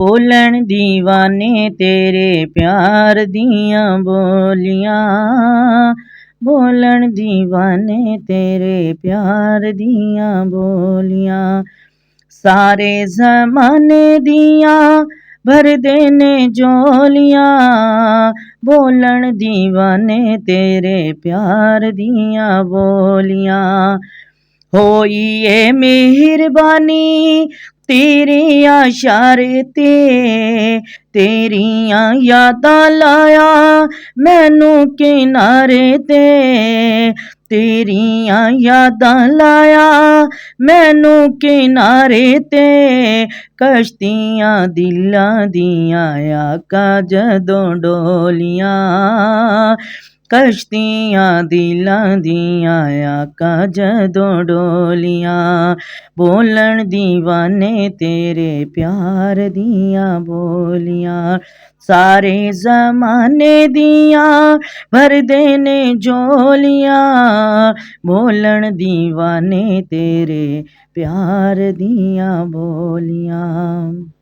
बोलन दीवाने तेरे प्यार दियां बोलियां, बोलन दीवाने तेरे प्यार दियां बोलियां। सारे ज़माने दियां भरदे ने झोलियां, बोलन दीवाने तेरे प्यार दियां बोलियां। होई ए मेहरबानी तेरिया इशारे ते, तेरियां यादां लाया मैनू किनारे ते, तेरियां यादां लाया मैनू किनारे ते। कश्तियां दिलां दियां आका जदों डोलियां, कश्तियां दिलां दियां आका जदों डोलियां। बोलन दीवाने तेरे प्यार दियां बोलियां। सारे ज़माने दियां भरदे ने झोलियां, बोलन दीवाने तेरे प्यार दियां बोलियां।